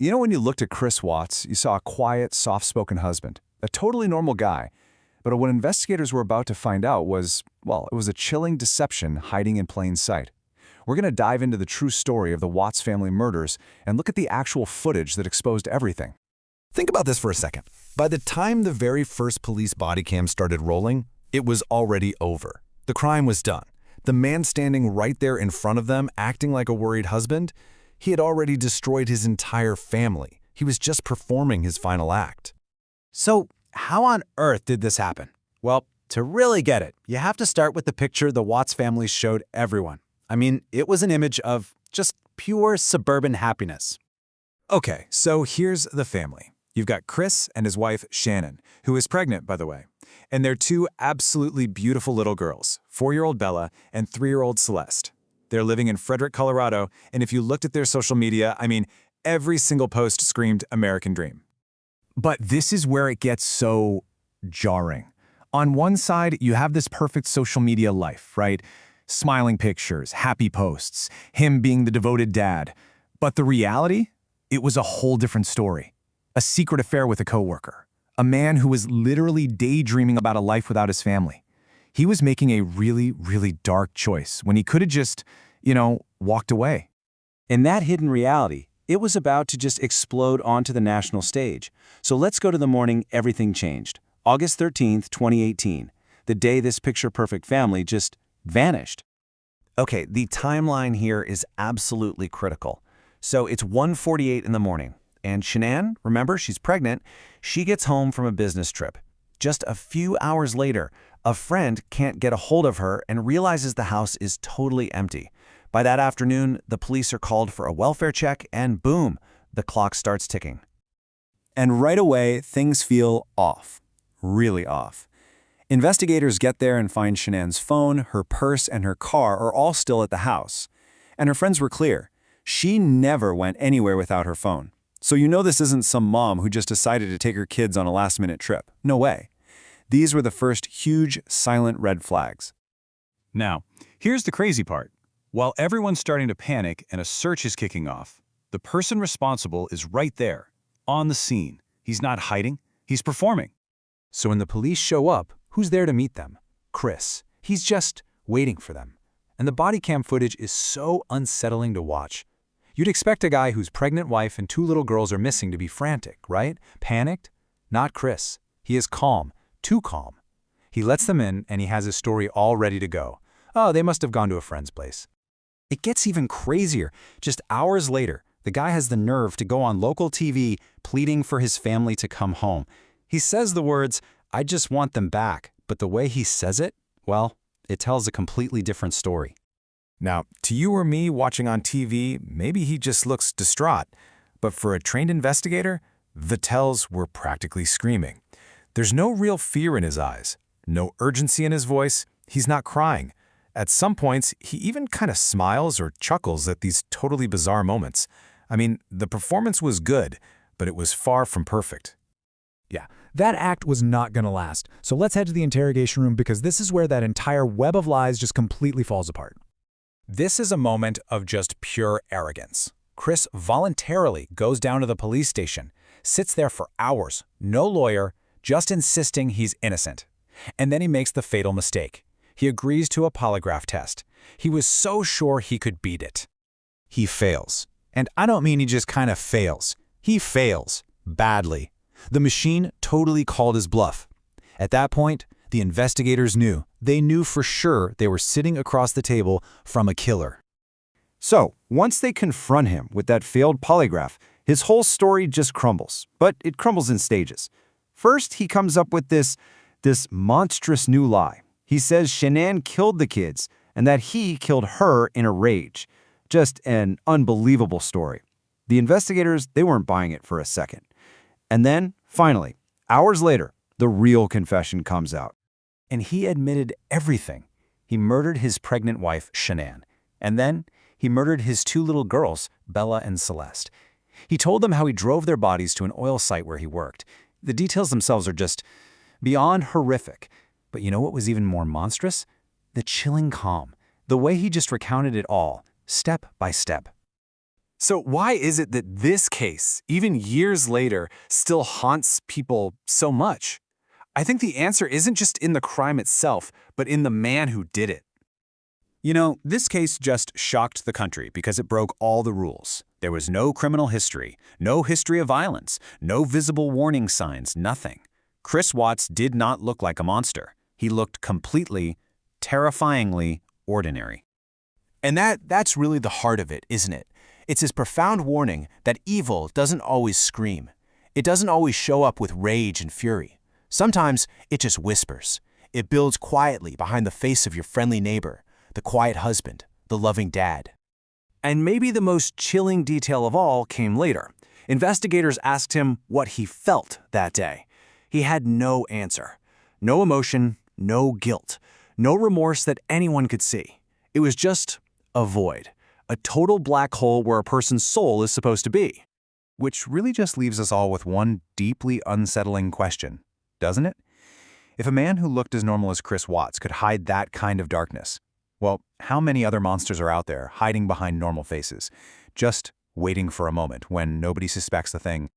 You know, when you looked at Chris Watts, you saw a quiet, soft-spoken husband, a totally normal guy. But what investigators were about to find out was, well, it was a chilling deception hiding in plain sight. We're going to dive into the true story of the Watts family murders and look at the actual footage that exposed everything. Think about this for a second. By the time the very first police body cam started rolling, it was already over. The crime was done. The man standing right there in front of them, acting like a worried husband, he had already destroyed his entire family. He was just performing his final act. So, how on earth did this happen? Well, to really get it, you have to start with the picture the Watts family showed everyone. I mean, it was an image of just pure suburban happiness. Okay, so here's the family. You've got Chris and his wife, Shannon, who is pregnant, by the way, and their two absolutely beautiful little girls, 4-year-old Bella and 3-year-old Celeste. They're living in Frederick, Colorado, and if you looked at their social media, I mean, every single post screamed American dream. But this is where it gets so jarring. On one side, you have this perfect social media life, right? Smiling pictures, happy posts, him being the devoted dad. But the reality? It was a whole different story. A secret affair with a coworker. A man who was literally daydreaming about a life without his family. He was making a really, really dark choice when he could have just, walked away. In that hidden reality, it was about to just explode onto the national stage. So let's go to the morning everything changed. August 13th, 2018. The day this picture-perfect family just vanished. Okay, the timeline here is absolutely critical. So it's 1:48 in the morning, and Shanann, remember, she's pregnant, she gets home from a business trip. Just a few hours later, a friend can't get a hold of her and realizes the house is totally empty. By that afternoon, the police are called for a welfare check, and boom, the clock starts ticking. And right away, things feel off. Really off. Investigators get there and find Shanann's phone, her purse, and her car are all still at the house. And her friends were clear. She never went anywhere without her phone. So you know this isn't some mom who just decided to take her kids on a last-minute trip. No way. These were the first huge, silent red flags. Now, here's the crazy part. While everyone's starting to panic and a search is kicking off, the person responsible is right there, on the scene. He's not hiding, he's performing. So when the police show up, who's there to meet them? Chris. He's just waiting for them. And the body cam footage is so unsettling to watch. You'd expect a guy whose pregnant wife and 2 little girls are missing to be frantic, right? Panicked? Not Chris. He is calm, too calm. He lets them in and he has his story all ready to go. Oh, they must have gone to a friend's place. It gets even crazier. Just hours later, the guy has the nerve to go on local TV pleading for his family to come home. He says the words, "I just want them back," but the way he says it, well, it tells a completely different story. Now, to you or me watching on TV, maybe he just looks distraught. But for a trained investigator, the tells were practically screaming. There's no real fear in his eyes, no urgency in his voice. He's not crying. At some points, he even kind of smiles or chuckles at these totally bizarre moments. I mean, the performance was good, but it was far from perfect. Yeah, that act was not going to last. So let's head to the interrogation room because this is where that entire web of lies just completely falls apart. This is a moment of just pure arrogance. Chris voluntarily goes down to the police station, sits there for hours, no lawyer, just insisting he's innocent. And then he makes the fatal mistake. He agrees to a polygraph test. He was so sure he could beat it. He fails. And I don't mean he just kind of fails. He fails. Badly. The machine totally called his bluff. At that point, the investigators knew. They knew for sure they were sitting across the table from a killer. So, once they confront him with that failed polygraph, his whole story just crumbles. But it crumbles in stages. First, he comes up with this monstrous new lie. He says Shanann killed the kids and that he killed her in a rage. Just an unbelievable story. The investigators, they weren't buying it for a second. And then, finally, hours later, the real confession comes out. And he admitted everything. He murdered his pregnant wife, Shanann. And then, he murdered his 2 little girls, Bella and Celeste. He told them how he drove their bodies to an oil site where he worked. The details themselves are just beyond horrific. But you know what was even more monstrous? The chilling calm. The way he just recounted it all, step by step. So why is it that this case, even years later, still haunts people so much? I think the answer isn't just in the crime itself, but in the man who did it. You know, this case just shocked the country because it broke all the rules. There was no criminal history, no history of violence, no visible warning signs, nothing. Chris Watts did not look like a monster. He looked completely, terrifyingly ordinary. And that's really the heart of it, isn't it? It's his profound warning that evil doesn't always scream. It doesn't always show up with rage and fury. Sometimes it just whispers. It builds quietly behind the face of your friendly neighbor, the quiet husband, the loving dad. And maybe the most chilling detail of all came later. Investigators asked him what he felt that day. He had no answer. No emotion, no guilt, no remorse that anyone could see. It was just a void, a total black hole where a person's soul is supposed to be. Which really just leaves us all with one deeply unsettling question, doesn't it? If a man who looked as normal as Chris Watts could hide that kind of darkness, well, how many other monsters are out there hiding behind normal faces, just waiting for a moment when nobody suspects a thing?